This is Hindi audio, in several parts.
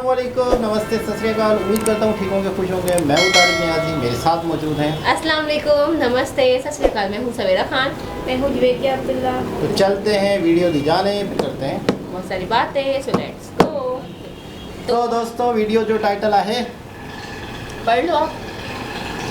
अस्सलाम वालेकुम, नमस्ते, सत श्री अकाल। उम्मीद करता हूँ ठीक होंगे, खुश होंगे। मैं हूँ तारिक नियाज़ी, मेरे साथ मौजूद हैं। अस्सलाम वालेकुम, नमस्ते, सत श्री अकाल। मैं हूँ सवेरा खान। मैं हूँ जुवेरिया अब्दुल्ला। तो चलते हैं, वीडियो दी जाने करते हैं बहुत सारी बातें, सो लेट्स गो। तो दोस्तों, वीडियो जो टाइटल है पढ़ लो।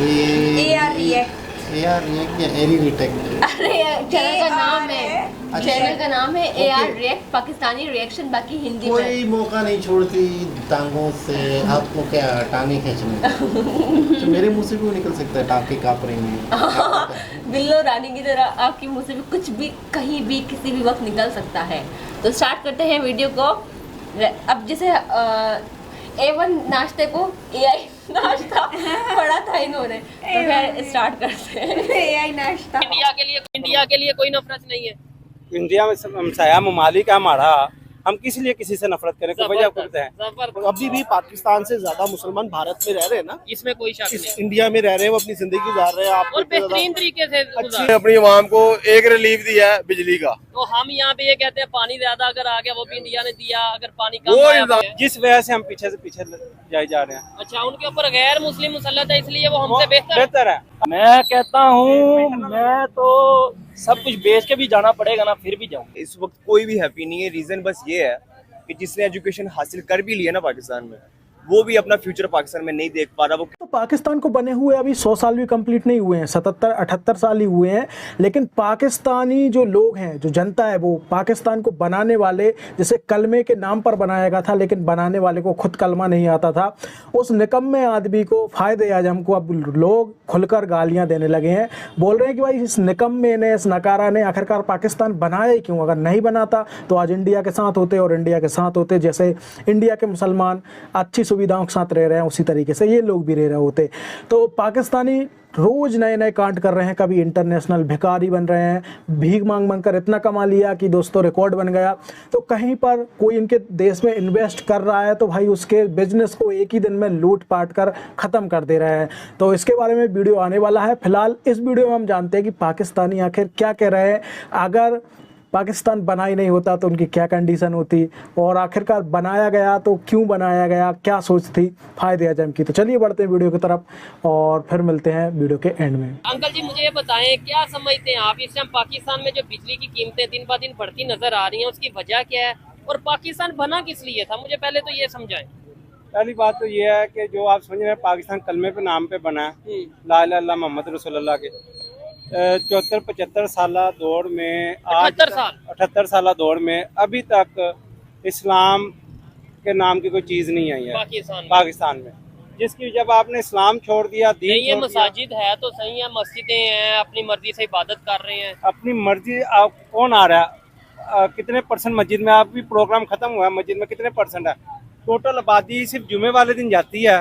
AR react. AR रिएक्ट या एरी रिटेक? अरे चैनल का नाम है, अच्छा। चैनल का नाम है AR okay. React, Pakistani reaction, बाकी हिंदी में। कोई मौका नहीं छोड़ती टांगों से। आपको क्या टांगे खींचनी? तो मेरे मुंह से भी वो निकल सकता है, टांगे काँप रही हैं। बिल्लो रानी की तरह आपके मुंह से भी कुछ भी कहीं भी किसी भी वक्त निकल सकता है। तो स्टार्ट करते हैं वीडियो को। अब जैसे A1 नाश्ते को AI नाश्ता पढ़ा था इन्होंने, तो फिर स्टार्ट करते हैं। AI नाश्ता। इंडिया के लिए कोई नफरत नहीं है। इंडिया में हमसाया ममालिक है हमारा, हम किस लिए किसी से नफरत करें? कोई वजह करते हैं। जबरदस्त। अभी भी पाकिस्तान से ज्यादा मुसलमान भारत में रह रहे हैं ना, इसमें कोई शक इस नहीं इंडिया में रह रहे हैं, वो अपनी जिंदगी गुजार रहे हैं। आप और बेहतरीन तरीके से गुजार। अपनी आवाम को एक रिलीफ दिया है बिजली का। तो हम यहाँ पे ये कहते हैं पानी ज्यादा अगर आ गया वो भी इंडिया ने दिया, अगर पानी कम वो आया इंतजाम- है। जिस वजह से हम पीछे से पीछे जाए जा रहे हैं। अच्छा, उनके ऊपर गैर मुस्लिम मुसल्लत है, इसलिए वो हमसे बेहतर है। बेहतर है। मैं कहता हूँ मैं तो सब कुछ बेच के भी जाना पड़ेगा ना, फिर भी जाऊँ। इस वक्त कोई भी हैप्पी नहीं है। रीजन बस ये है कि जिसने एजुकेशन हासिल कर भी लिया ना पाकिस्तान में, वो भी अपना फ्यूचर पाकिस्तान में नहीं देख पा रहा। वो तो पाकिस्तान को बने हुए अभी 100 साल भी कंप्लीट नहीं हुए हैं, 77-78 साल ही हुए हैं। लेकिन पाकिस्तानी जो लोग हैं, जो जनता है, वो पाकिस्तान को बनाने वाले, जैसे कलमे के नाम पर बनाया गया था लेकिन बनाने वाले को खुद कलमा नहीं आता था, उस निकम्मे आदमी को फायदे आजम को अब लोग खुलकर गालियां देने लगे हैं। बोल रहे हैं कि भाई इस निकम्मे ने, इस नकारा ने आखिरकार पाकिस्तान बनाया ही क्यों? अगर नहीं बनाता तो आज इंडिया के साथ होते और इंडिया के साथ होते। जैसे इंडिया के मुसलमान अच्छी सुविधाओं के साथ रह रहे हैं, उसी तरीके से ये लोग भी रह रहे होते। तो पाकिस्तानी रोज़ नए नए कांड कर रहे हैं। कभी इंटरनेशनल भिखारी बन रहे हैं, भीख मांग मांग कर इतना कमा लिया कि दोस्तों रिकॉर्ड बन गया। तो कहीं पर कोई इनके देश में इन्वेस्ट कर रहा है तो भाई उसके बिजनेस को एक ही दिन में लूट पाट कर ख़त्म कर दे रहे हैं। तो इसके बारे में वीडियो आने वाला है। फिलहाल इस वीडियो में हम जानते हैं कि पाकिस्तानी आखिर क्या कह रहे हैं। अगर पाकिस्तान बना ही नहीं होता तो उनकी क्या कंडीशन होती, और आखिरकार बनाया गया तो क्यों बनाया गया, क्या सोच थी फायदे आजम की। तो चलिए बढ़ते हैं वीडियो की तरफ और फिर मिलते हैं वीडियो के एंड में। अंकल जी, मुझे ये बताएं, क्या समझते हैं आप, इस टाइम पाकिस्तान में जो बिजली की कीमतें दिन ब दिन बढ़ती नजर आ रही हैं, उसकी वजह क्या है और पाकिस्तान बना किस लिए था? मुझे पहले तो ये समझाएं। पहली बात तो ये है कि जो आप समझ रहे हैं, पाकिस्तान कलमे पे नाम पे बना है, ला इलाहा इल्लल्लाह मोहम्मद रसूलुल्लाह के 74-75 साल दौर में, 78 साल दौर में अभी तक इस्लाम के नाम की कोई चीज़ नहीं आई है पाकिस्तान में। जिसकी जब आपने इस्लाम छोड़ दिया, दीन ये छोड़ दिया, मसाजिद है तो सही है, मस्जिदें हैं, अपनी मर्जी से इबादत कर रहे हैं। अपनी मर्जी। आप कौन आ रहा है? कितने परसेंट मस्जिद में? आप भी प्रोग्राम खत्म हुआ है, मस्जिद में कितने परसेंट है? टोटल आबादी सिर्फ जुमे वाले दिन जाती है,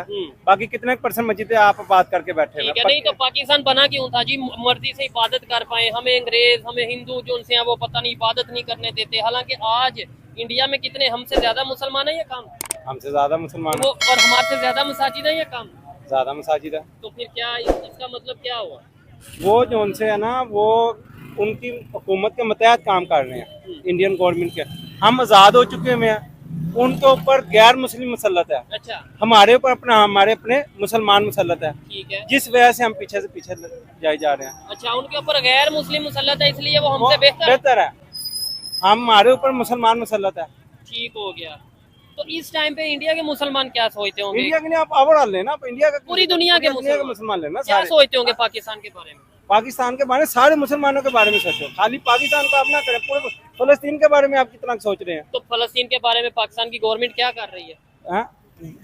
बाकी कितने परसेंट मस्जिदें आप बात करके बैठे ठीक है। नहीं तो पाकिस्तान बना क्यों था जी? मर्जी से इबादत कर पाए। हमें अंग्रेज, हमें हिंदू जो उनसे हैं वो पता नहीं इबादत नहीं करने देते। हालांकि आज इंडिया में कितने हमसे ज्यादा मुसलमान है या कम? हमसे ज्यादा मुसलमान वो और हमारे से ज्यादा मसाजिद है या कम? ज्यादा मसाजिद है। तो फिर क्या इसका मतलब क्या हुआ? वो जो उनसे है ना, वो उनकी हुकूमत के मतहत काम कर रहे हैं, इंडियन गवर्नमेंट के। हम आज़ाद हो चुके हुए हैं, उनके ऊपर गैर मुस्लिम मुसल्लत है। अच्छा, हमारे ऊपर हमारे अपने मुसलमान मुसल्लत है, ठीक है। जिस वजह से हम पीछे से पीछे जाए जा रहे हैं। अच्छा, उनके ऊपर गैर मुस्लिम मुसल्लत है, इसलिए वो हमसे बेहतर है। हमारे ऊपर मुसलमान मुसल्लत है। ठीक हो गया। तो इस टाइम पे इंडिया के मुसलमान क्या सोचते होंगे? इंडिया के लिए आप अवर लेना, इंडिया का पूरी दुनिया के मुसलमान लेना। क्या सोचते होंगे पाकिस्तान के बारे में? पाकिस्तान के बारे में, सारे मुसलमानों के बारे में सोचो, खाली पाकिस्तान का अपना करें। पूरे फलस्तीन के बारे में आप कितना सोच रहे हैं? तो फलस्तीन के बारे में पाकिस्तान की गवर्नमेंट क्या कर रही है?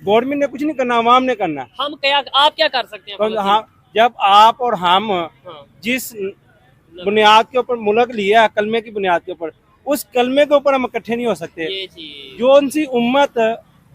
गवर्नमेंट ने कुछ नहीं करना, अवाम ने करना। हम क्या, आप क्या कर सकते हैं? हाँ, जब आप और हम जिस बुनियाद के ऊपर मुल्क लिया है, कलमे की बुनियाद के ऊपर, उस कलमे के ऊपर हम इकट्ठे नहीं हो सकते। जो उनसी उम्मत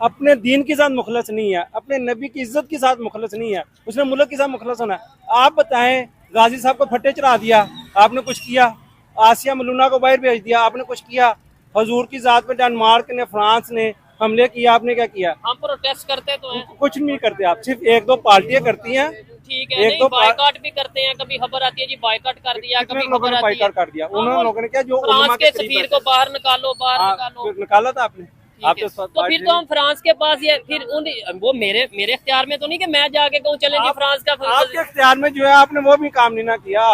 अपने दीन के साथ मुखलस नहीं है, अपने नबी की इज्जत के साथ मुखलस नहीं है, उसने मुल्क के साथ मुखलस होना है। आप बताएं, गाजी साहब को फट्टे चढ़ा दिया, आपने कुछ किया? आसिया मलूना को बाहर भेज दिया, आपने कुछ किया? हजूर की जात पे डेनमार्क ने, फ्रांस ने हमले किया, आपने क्या किया? हम प्रोटेस्ट करते तो हैं। कुछ नहीं करते आप, सिर्फ एक दो पार्टियां करती हैं। ठीक है, नहीं बायकॉट भी करते हैं। कभी खबर आती है जी बायकॉट कर दिया, कभी खबर आती है बायकॉट कर दिया। उन्होंने लोगों ने क्या, जो फ्रांस के सफीर को बाहर निकालो, बाहर निकालो। निकाला था आपने? आप ठीक है। तो तो फिर तो हम फ्रांस के पास ये फिर वो मेरे इख्तियार में तो नहीं कि मैं जाके कहूँ चले जी फ्रांस का आपके इख्तियार में जो है आपने वो भी काम नहीं ना किया।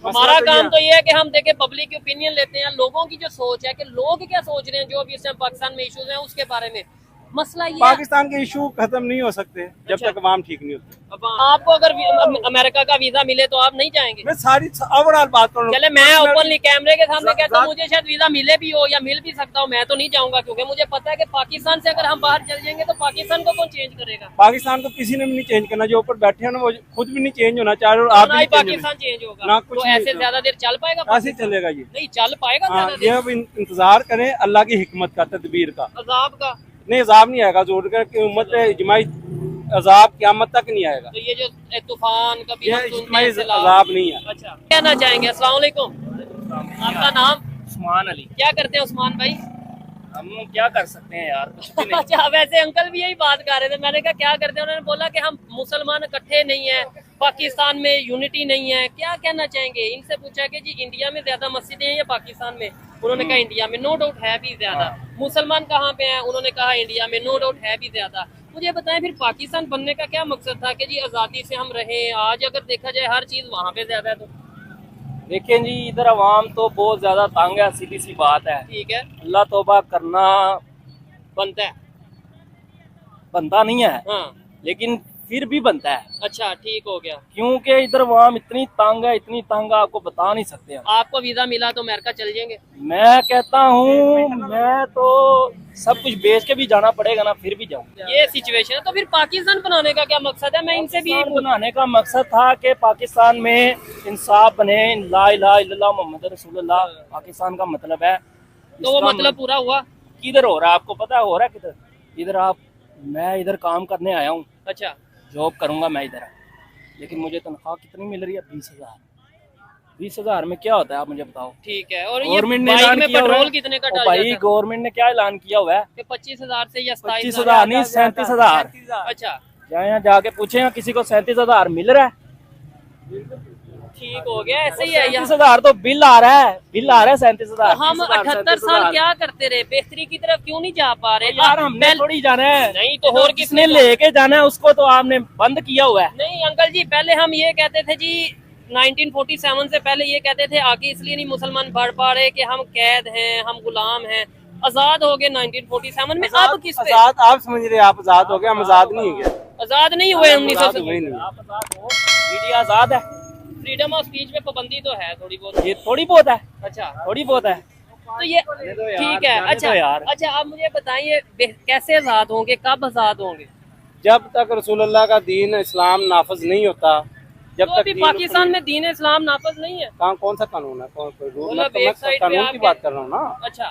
हमारा काम तो ये है कि हम देखे पब्लिक की ओपिनियन लेते हैं, लोगों की जो सोच है कि लोग क्या सोच रहे हैं जो अभी इस टाइम पाकिस्तान में इश्यूज हैं उसके बारे में। मसला ये है पाकिस्तान के इशू खत्म नहीं हो सकते जब अच्छा। तक अवाम ठीक नहीं होते। अब आपको अगर अमेरिका का वीजा मिले तो आप नहीं जाएंगे? मैं सारी ओवरऑल बात कर रहा हूँ। चले मैं ओपनली कैमरे के सामने कहता हूँ मुझे शायद वीजा मिले भी हो या मिल भी सकता हूँ, मैं तो नहीं जाऊंगा क्योंकि मुझे पता है कि पाकिस्तान से अगर हम बाहर चल जाएंगे तो पाकिस्तान को कौन चेंज करेगा? पाकिस्तान को किसी ने भी नहीं चेंज करना, जो ऊपर बैठे हैं ना वो खुद भी नहीं चेंज होना चाह रहे और आप ना भी ही नहीं change पाकिस्तान होना। चेंज होगा ना कुछ तो नहीं ऐसे होगा। ज्यादा देर चल पाएगा? ऐसे चलेगा ये। नहीं चल पाएगा हाँ, ज्यादा ये देर। अब इंतजार करें अल्लाह की हिकमत का, तदबीर का। अजाब का नहीं अजाब नहीं आएगा, जोड़ कर कि उम्मत पे इजमाई अजाब क़यामत तक नहीं आएगा। तो ये जो तूफान कभी ये हम सुनते इजमाई हैं सैलाब। अजाब नहीं है। अच्छा कहना चाहेंगे? अस्सलाम वालेकुम, आपका नाम? उस्मान अली। क्या करते हैं उस्मान भाई? हम क्या कर सकते हैं यार, कुछ भी नहीं। अच्छा वैसे अंकल भी यही बात कर रहे थे, मैंने कहा क्या करते हैं, उन्होंने बोला कि हम मुसलमान इकट्ठे नहीं है, पाकिस्तान में यूनिटी नहीं है। क्या कहना चाहेंगे? इनसे पूछा कि जी इंडिया में ज्यादा मस्जिदें हैं या पाकिस्तान में? उन्होंने कहा इंडिया में। नो डाउट है भी ज्यादा। मुसलमान कहाँ पे हैं? उन्होंने कहा इंडिया में। नो डाउट है भी ज्यादा। मुझे बताएं फिर पाकिस्तान बनने का क्या मकसद था कि जी आज़ादी से हम रहें? आज अगर देखा जाए हर चीज़ वहाँ पे ज्यादा है तो देखें जी, इधर अवाम तो बहुत ज्यादा तंग है, सीधी सी बात है। ठीक है, अल्लाह तौबा करना बनता है। बनता नहीं है, हाँ लेकिन फिर भी बनता है, अच्छा ठीक हो गया। क्योंकि इधर अवाम इतनी तंग है, इतनी तंग है, आपको बता नहीं सकते हैं। आपको वीजा मिला तो अमेरिका चल जाएंगे? मैं कहता हूँ मैं तो सब कुछ बेच के भी जाना पड़ेगा ना, फिर भी जाऊँ। ये सिचुएशन है तो फिर पाकिस्तान बनाने का क्या मकसद है? मैं इनसे भी पाकिस्तान बनाने का मकसद था कि पाकिस्तान में इंसाफ बने, ला इलाहा इल्लल्लाह मोहम्मद रसूलुल्लाह पाकिस्तान का मतलब है। तो वो इसका मतलब पूरा हुआ? किधर हो रहा है आपको पता है? हो रहा है किधर? इधर आप, मैं इधर काम करने आया हूँ, अच्छा जॉब करूंगा मैं इधर, लेकिन मुझे तनख्वाह कितनी मिल रही है? 20,000। 20,000 में क्या होता है आप मुझे बताओ? ठीक है। और ये गवर्नमेंट ने बाइक ऐलान में किया हुआ पेट्रोल है। कितने का ओ डाल भाई जाता है? गवर्नमेंट ने क्या ऐलान किया हुआ है? कि 25,000 से या 27,000? 25,000 नहीं, 37,000। अच्छा यहाँ जाके पूछे किसी को 37,000 मिल रहा है? ठीक हो गया, ऐसे ही है यहाँ। 37,000 तो बिल आ रहा है, बिल आ रहा है 37,000। तो हम 78 साल क्या करते रहे? बेहतरी की तरफ क्यों नहीं जा पा रहे? यार हमने थोड़ी जाना है, नहीं तो और किसने लेके जाना है उसको तो आपने बंद किया हुआ है। नहीं अंकल जी, पहले हम ये कहते थे जी 1947 से पहले ये कहते थे आगे इसलिए नहीं मुसलमान बढ़ पा रहे कि हम कैद हैं, हम गुलाम हैं। आजाद हो गए 1947 में, अब किस पे? आजाद आप समझ रहे हैं, आप आजाद हो गए, हम आजाद नहीं है। आजाद नहीं हुए 1900 से। आप आजाद हो, मीडिया आजाद है, फ्रीडम ऑफ स्पीच पे पाबंदी तो है थोड़ी बहुत। ये थोड़ी बहुत है, अच्छा थोड़ी बहुत है। तो ये ठीक है। अच्छा यार अच्छा आप मुझे बताइए कैसे आजाद होंगे, कब आजाद होंगे? जब तक रसूलुल्लाह का दीन इस्लाम नाफज नहीं होता, जब तो तक अभी पाकिस्तान में दीन इस्लाम नाफज नहीं है। कौन सा कानून है? कौन कोई रूल? मतलब मैं एक साइड पे कानून की आपके- बात कर रहा हूँ ना। अच्छा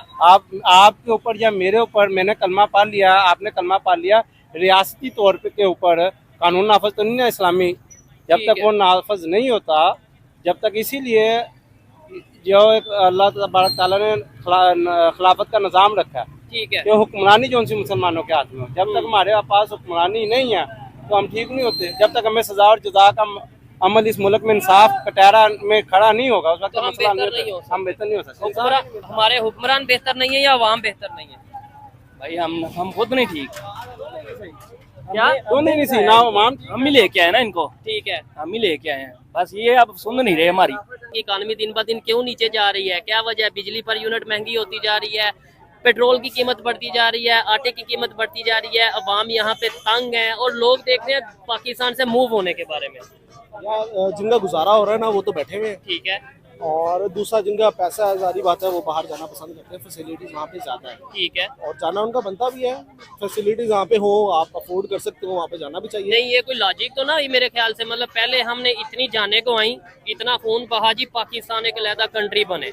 आपके ऊपर या मेरे ऊपर, मैंने कलमा पढ़ लिया, आपने कलमा पढ़ लिया, रियासती तौर पे के ऊपर कानून नाफज तो नहीं है इस्लामी। जब ठीक तक है। वो नाफज नहीं होता, जब तक, इसीलिए जो एक अल्लाह तबारक ताला ने खिलाफत का निज़ाम रखा है ठीक है। कि हुक्मरानी जो उनसे मुसलमानों के हाथ में हो। जब तक हमारे पास हुक्मरानी नहीं है तो हम ठीक नहीं होते। जब तक हमें सजा और जजा का अमल इस मुल्क में इंसाफ कटहरा में खड़ा नहीं होगा, उस वक्त तो हम मसला बेहतर नहीं हो सकते। हम बेहतर नहीं हो सकते। हमारे हुक्मरान बेहतर नहीं है या अवाम बेहतर नहीं है? भाई हम खुद नहीं ठीक, क्या तो नहीं सी ना अवाम हम ही लेके आए ना इनको, ठीक है। हम ही लेके आए हैं, बस ये अब सुन नहीं रहे हमारी। इकानमी दिन ब दिन क्यों नीचे जा रही है? क्या वजह है? बिजली पर यूनिट महंगी होती जा रही है, पेट्रोल की कीमत बढ़ती जा रही है, आटे की कीमत बढ़ती जा रही है, अवाम यहाँ पे तंग है और लोग देख रहे हैं पाकिस्तान से मूव होने के बारे में। यार जिनका गुजारा हो रहा है ना वो तो बैठे हुए हैं, ठीक है और दूसरा जिनका पैसा है, जारी बात है, वो बाहर जाना पसंद करते हैं। फैसिलिटीज वहाँ पे ज़्यादा है ठीक है। और जाना उनका बनता भी है। फैसिलिटीज वहाँ पे हो, आप अफोर्ड कर सकते हो, वहाँ पे जाना भी चाहिए। नहीं ये कोई लॉजिक तो ना ये मेरे ख्याल से, मतलब पहले हमने इतनी जाने को आई, इतना खून बहा जी, पाकिस्तान एक अलहदा कंट्री बने,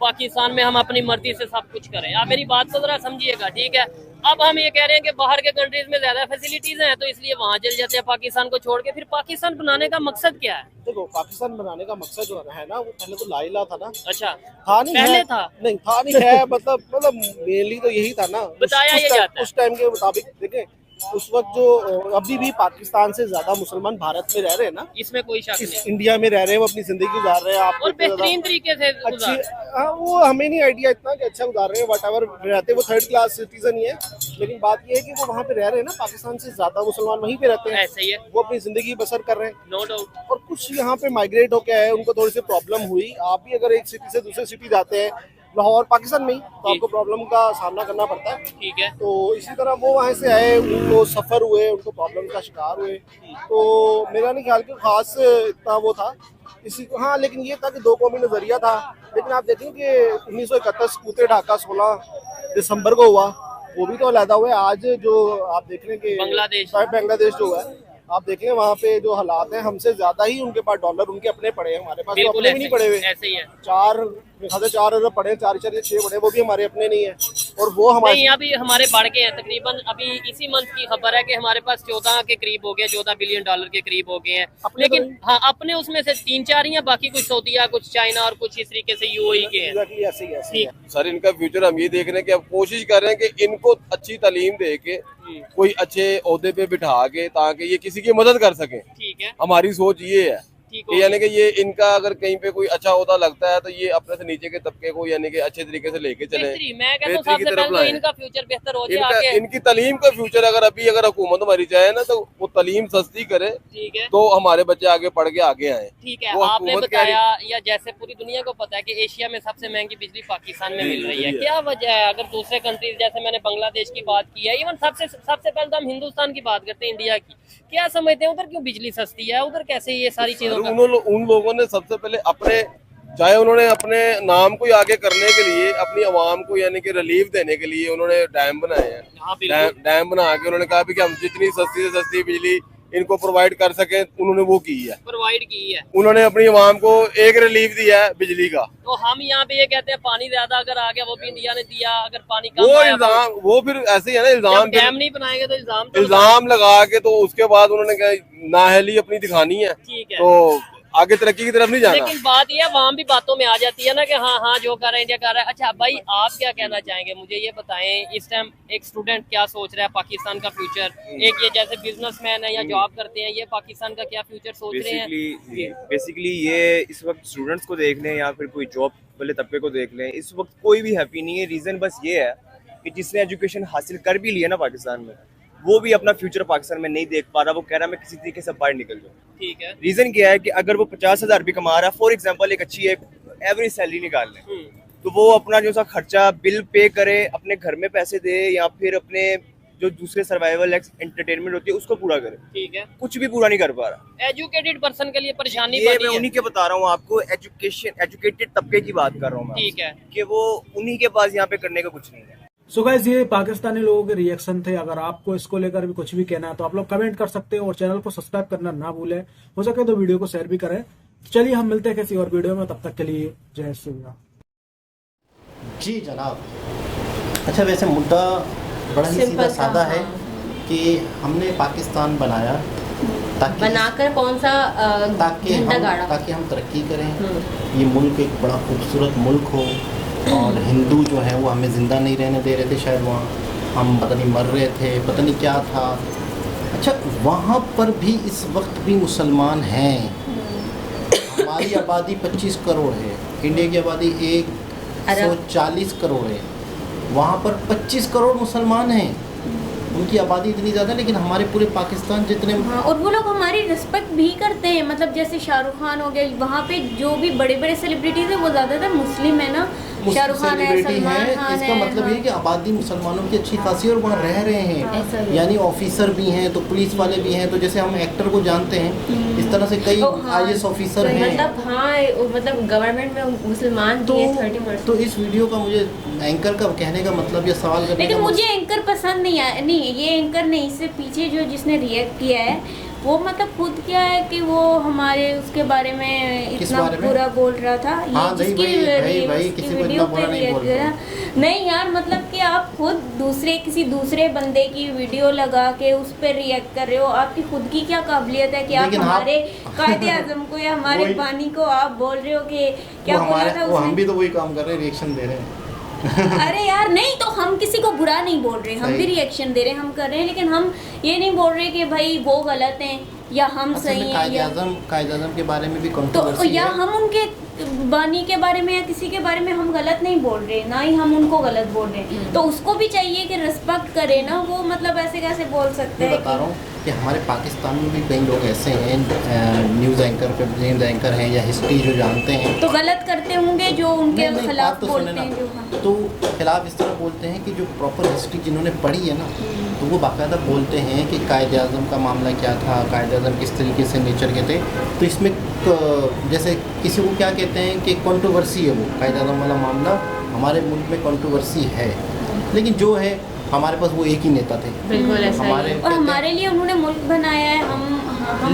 पाकिस्तान में हम अपनी मर्जी से सब कुछ करें। आप मेरी बात को जरा समझिएगा, ठीक है? अब हम ये कह रहे हैं कि बाहर के कंट्रीज में ज्यादा फैसिलिटीज हैं तो इसलिए वहाँ चल जाते हैं पाकिस्तान को छोड़ के। फिर पाकिस्तान बनाने का मकसद क्या है? देखो पाकिस्तान बनाने का मकसद जो है ना, वो पहले तो ला इलाहा था ना। अच्छा था नहीं पहले है, था? नहीं था नहीं है, मतलब मेनली तो यही था ना। बताया ये जाता है। उस टाइम के मुताबिक देखें, उस वक्त जो अभी भी पाकिस्तान से ज्यादा मुसलमान भारत में रह रहे हैं ना, इसमें कोई शक नहीं। इंडिया में रह रहे हैं, वो अपनी जिंदगी गुजार रहे हैं। आप और बेहतरीन तरीके से अच्छी, हाँ, वो हमें नहीं आइडिया इतना कि अच्छा गुजार रहे हैं, वट एवर रहते वो 3rd क्लास सिटीजन ही है, लेकिन बात ये है कि वो वहाँ पे रह रहे हैं ना, पाकिस्तान से ज्यादा मुसलमान वहीं पे रहते हैं, ऐसा ही है, वो अपनी जिंदगी बसर कर रहे हैं, नो डाउट। और कुछ यहाँ पे माइग्रेट होके आए, उनको थोड़ी सी प्रॉब्लम हुई। आप भी अगर एक सिटी से दूसरे सिटी जाते हैं, लाहौर पाकिस्तान में ही, तो आपको प्रॉब्लम का सामना करना पड़ता है। ठीक है, तो इसी तरह वो वहाँ से आए, उनको सफ़र हुए, उनको प्रॉब्लम का शिकार हुए, तो मेरा नहीं ख्याल कि खास इतना वो था इसी को। हाँ, लेकिन ये था कि 2 कौमी नज़रिया था। लेकिन आप देखें कि 1971 कूते ढाका 16 दिसंबर को हुआ, वो भी तो अलहदा हुआ है। आज जो आप देख रहे हैं कि बांग्लादेश जो है, आप देखें वहाँ पे जो हालात हैं, हमसे ज्यादा ही उनके पास डॉलर उनके अपने पड़े हैं, हमारे पास तो अपने भी नहीं पड़े हुए। ऐसे ही है, 4 अरब पड़े, 4.6 पड़े, वो भी हमारे अपने नहीं है। और वो हमारे यहाँ भी हमारे बढ़ गए हैं तकरीबन। अभी इसी मंथ की खबर है कि हमारे पास 14 के करीब हो गए, 14 बिलियन डॉलर के करीब हो गए हैं। लेकिन हाँ, अपने उसमें से 3-4 ही हैं, बाकी कुछ सऊदीया, कुछ चाइना और कुछ इस तरीके से यूएई के हैं। सर, इनका फ्यूचर हम ये देख रहे हैं कि अब कोशिश कर रहे हैं कि इनको अच्छी तालीम दे के कोई अच्छे ओहदे पे बिठा के, ताकि ये किसी की मदद कर सके। ठीक है, हमारी सोच ये है कि यानी कि ये इनका अगर कहीं पे कोई अच्छा ओहदा लगता है तो ये अपने से नीचे के तबके को यानी कि अच्छे तरीके से लेके चले, मैं कहता हूं सबसे पहले तो इनका फ्यूचर बेहतर हो जाए आगे। इनकी तालीम का फ्यूचर अगर हुकूमत हमारी चाहे ना, तो वो तालीम सस्ती करे, ठीक है, तो हमारे बच्चे आगे पढ़ के आगे आए। ठीक है, आपने बताया, या जैसे पूरी दुनिया को पता है कि एशिया में सबसे महंगी बिजली पाकिस्तान में मिल रही है। क्या वजह है? अगर दूसरे कंट्रीज, जैसे मैंने बांग्लादेश की बात की है, इवन सबसे पहले तो हम हिंदुस्तान की बात करते हैं, इंडिया की, क्या समझते हैं उधर क्यों बिजली सस्ती है? उधर कैसे ये सारी चीजों का? उन लोगों ने सबसे पहले अपने, चाहे उन्होंने अपने नाम को आगे करने के लिए, अपनी आवाम को यानी कि रिलीफ देने के लिए उन्होंने डैम बनाए हैं। डैम बना के उन्होंने कहा कि हम जितनी सस्ती से सस्ती बिजली इनको प्रोवाइड कर सके, उन्होंने वो की है, प्रोवाइड की है। उन्होंने अपनी आवाम को एक रिलीफ दिया है बिजली का। तो हम यहाँ पे ये कहते हैं पानी ज्यादा अगर आ गया, वो भी इंडिया ने दिया, अगर पानी कम वो आया, इल्जाम, वो फिर ऐसे ही है ना, इल्जाम डैम नहीं बनाएंगे तो इल्जाम लगा के, तो उसके बाद उन्होंने नाअहली अपनी दिखानी है, ठीक है, तो आगे तरक्की की तरफ नहीं जाना। लेकिन बात ये है, वहाँ भी बातों में आ जाती है ना कि हाँ हाँ जो कर रहा है इंडिया कर रहा है। अच्छा भाई, आप क्या कहना चाहेंगे, मुझे ये बताएं, इस टाइम एक स्टूडेंट क्या सोच रहा है पाकिस्तान का फ्यूचर, एक ये जैसे बिजनेसमैन है या जॉब करते हैं, ये पाकिस्तान का क्या फ्यूचर सोच रहे हैं? बेसिकली ये इस वक्त स्टूडेंट्स को देख लें या फिर कोई जॉब वाले तबके को देख लें, इस वक्त कोई भी हैप्पी नहीं है। रीज़न बस ये है कि जिसने एजुकेशन हासिल कर भी लिया ना पाकिस्तान में, वो भी अपना फ्यूचर पाकिस्तान में नहीं देख पा रहा। वो कह रहा है मैं किसी तरीके से बाहर निकल जाऊँ। ठीक है, रीजन क्या है कि अगर वो 50,000 भी कमा रहा है, फॉर एग्जांपल एक अच्छी एवरेज सैलरी निकाल लें, तो वो अपना जो सा खर्चा बिल पे करे, अपने घर में पैसे दे, या फिर अपने जो दूसरे सर्वाइवल एंटरटेनमेंट होती है उसको पूरा करे। ठीक है, कुछ भी पूरा नहीं कर पा रहा। एजुकेटेड पर्सन के लिए परेशानी ये मैं उन्हीं के बता रहा हूँ आपको, एजुकेटेड तबके की बात कर रहा हूँ। ठीक है, कि वो उन्हीं के पास यहाँ पे करने का कुछ नहीं है। सो गाइस, ये पाकिस्तानी लोगों के रिएक्शन थे। अगर आपको इसको लेकर भी कुछ भी कहना है तो आप लोग कमेंट कर सकते हो, और चैनल को सब्सक्राइब करना ना भूलें, हो सके तो वीडियो को शेयर भी करें। चलिए हम मिलते हैं किसी और वीडियो में, तब तक के लिए जय श्री राम। जी जनाब। अच्छा, वैसे मुद्दा बड़ा ही सीधा साधा है कि हमने पाकिस्तान बनाया ताकि बनाकर कौन सा ताकि हम तरक्की करें। ये मुल्क एक बड़ा खूबसूरत मुल्क हो, और हिंदू जो है वो हमें ज़िंदा नहीं रहने दे रहे थे, शायद वहाँ हम पता नहीं मर रहे थे, पता नहीं क्या था। अच्छा, वहाँ पर भी इस वक्त भी मुसलमान हैं। हमारी आबादी 25 करोड़ है, इंडिया की आबादी 140 करोड़ है, वहाँ पर 25 करोड़ मुसलमान हैं। उनकी आबादी इतनी ज़्यादा है, लेकिन हमारे पूरे पाकिस्तान जितने, हाँ, और वो लोग हमारी रिस्पेक्ट भी करते हैं। मतलब जैसे शाहरुख खान हो गया, वहाँ पे जो भी बड़े बड़े सेलिब्रिटीज है वो ज़्यादातर मुस्लिम है ना, शाहरुख खान है, सलमान खान है। इसका मतलब ये कि आबादी मुसलमानों की अच्छी खासी, और वहाँ रह रहे हैं, यानी ऑफिसर भी हैं, तो पुलिस वाले भी हैं, तो जैसे हम एक्टर को जानते हैं इस तरह से कई IAS ऑफिसर हैं। मतलब गवर्नमेंट में मुसलमान भी है 30%। तो इस वीडियो का मुझे एंकर का कहने का मतलब, या सवाल करने का, लेकिन मुझे एंकर पसंद नहीं आया। नहीं, ये एंकर नहीं, इससे पीछे जो जिसने रिएक्ट किया है वो मतलब खुद क्या है कि वो हमारे उसके बारे में इतना बुरा बोल रहा था। हाँ, ये जिसकी वीडियो पे रिएक्ट किया, नहीं यार, मतलब कि आप खुद किसी दूसरे बंदे की वीडियो लगा के उस पर रिएक्ट कर रहे हो। आपकी खुद की क्या काबिलियत है कि आप हमारे कायदे आजम को या हमारे बानी को आप बोल रहे हो कि क्या बोला था उसने? हम भी तो वही काम कर रहे हैं, रिएक्शन दे रहे हैं। अरे यार नहीं, तो हम किसी को बुरा नहीं बोल रहे, हम भी रिएक्शन दे रहे हैं, हम कर रहे हैं, लेकिन हम ये नहीं बोल रहे कि भाई वो गलत हैं या हम सही हैं। कायद-ए-आज़म के बारे में भी तो कंट्रोवर्सी या है। हम उनके बानी के बारे में या किसी के बारे में हम गलत नहीं बोल रहे, ना ही हम उनको गलत बोल रहे हैं। तो उसको भी चाहिए कि रिस्पेक्ट करे ना, वो मतलब ऐसे कैसे बोल सकते हैं। मैं बता रहा हूँ कि हमारे पाकिस्तान में भी कई लोग ऐसे हैं, न्यूज़ एंकर हैं या हिस्ट्री जो जानते हैं, तो गलत करते होंगे जो उनके नहीं, खिलाफ बात तो बोलते सुने हैं जो ना, तो खिलाफ इस तरह बोलते हैं कि जो प्रॉपर हिस्ट्री जिन्होंने पढ़ी है ना, तो वो बाकायदा बोलते हैं कि कायद-ए-आज़म का मामला क्या था, कायद-ए-आज़म किस तरीके से नेचर के थे। तो इसमें जैसे किसी को क्या कहते हैं कि कंट्रोवर्सी है, वो कायद-ए-आज़म वाला मामला हमारे मुल्क में कंट्रोवर्सी है, लेकिन जो है हमारे पास वो एक ही नेता थे। बिल्कुल ऐसा ही है। और हमारे लिए उन्होंने मुल्क बनाया है, हम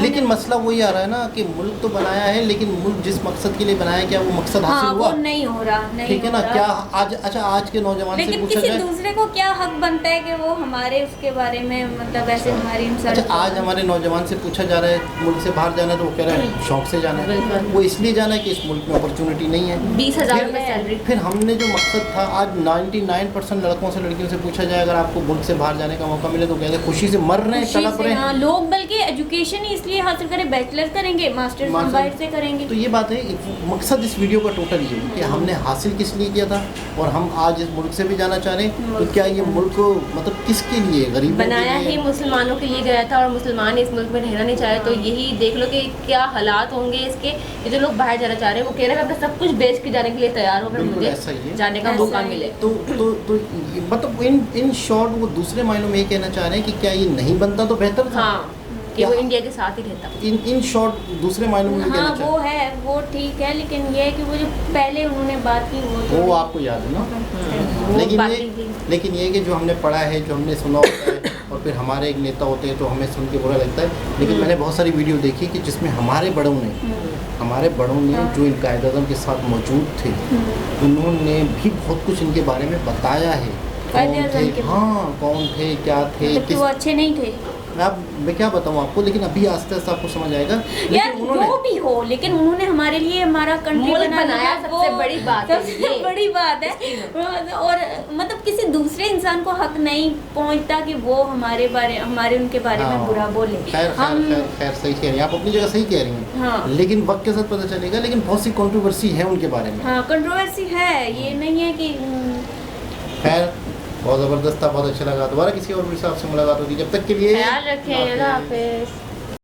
लेकिन मसला वही आ रहा है ना कि मुल्क तो बनाया है, लेकिन मुल्क जिस मकसद के लिए बनाया, क्या वो मकसद हासिल हुआ? वो नहीं हो रहा, नहीं ठीक है ना। हो रहा। क्या आज अच्छा आज के नौजवान से लेकिन पूछा किसी जाए, दूसरे को क्या हक बनता है कि वो हमारे उसके बारे में मतलब ऐसे हमारी इंसल्ट। अच्छा आज हमारे नौजवान से पूछा जा रहा है मुल्क से बाहर जाना है, तो वो कह रहा है शौक से जाना है। वो इसलिए जाना है कि इस मुल्क में अपॉर्चुनिटी नहीं है। 20,000 रुपये सैलरी। फिर हमने जो मकसद था, आज 99% लड़कों से लड़कियों से पूछा जाए अगर आपको मुल्क से बाहर जाने का मौका मिले तो कहते हैं खुशी से मर रहे हैं, तड़प रहे हैं। लोग बल्कि एजुकेशन ही इसलिए हासिल करें, बैचलर करेंगे, मास्टर्स हम बाहर से करेंगे। तो ये बात है, मकसद इस वीडियो का टोटल ये है कि हमने हासिल किस लिए किया था और हम आज इस मुल्क से भी जाना चाह रहे हैं। तो क्या ये मुल्क मतलब किसके लिए, गरीबों बनाया के लिए? ही मुसलमानों के लिए गया था और मुसलमान इस मुल्क में रहना नहीं चाहे। तो यही देख लो कि क्या हालात होंगे इसके। ये जो लोग बाहर जाना चाह रहे हैं वो कह रहे हैं मैं सब कुछ बेच के जाने के लिए तैयार हूँ, अगर मुझे जाने का मौका मिले। तो मतलब इन शॉर्ट वो दूसरे मायनों में ये कहना चाह रहे हैं कि क्या ये नहीं बनता तो बेहतर था। हाँ, कि वो इंडिया के साथ ही रहता। इन शॉर्ट दूसरे मायनों में कहना हाँ वो है, वो ठीक है, लेकिन ये है कि वो जो पहले उन्होंने बात की वो आपको याद है ना। लेकिन ये कि जो हमने पढ़ा है, जो हमने सुना होता है और फिर हमारे एक नेता होते हैं तो हमें सुन के बुरा लगता है। लेकिन मैंने बहुत सारी वीडियो देखी कि जिसमें हमारे बड़ों ने जो इन कायद-ए-आज़म के साथ मौजूद थे, उन्होंने भी बहुत कुछ इनके बारे में बताया है। कौन थे, क्या थे, तो वो अच्छे नहीं थे। मैं क्या बताऊँ आपको, लेकिन अभी आस्ते आस्ते आपको समझ आएगा। यार जो भी हो, लेकिन उन्होंने हमारे लिए हमारा कंट्री बनाया, सबसे बड़ी बात है, सबसे बड़ी बात है। और मतलब किसी दूसरे इंसान को हक नहीं पहुंचता कि वो हमारे उनके बारे में बुरा बोले। खैर सही कह रही हैं आप, अपनी जगह सही कह रही हैं। हाँ। लेकिन वक्त के साथ पता चलेगा, लेकिन बहुत सी कंट्रोवर्सी है उनके बारे में। हाँ कंट्रोवर्सी है, ये नहीं है कि खैर बहुत ज़बरदस्त था, बहुत अच्छा लगा। दोबारा किसी और भी आपसे मुलाकात होगी, जब तक के लिए ख्याल रखें, अल्लाह हाफिज़।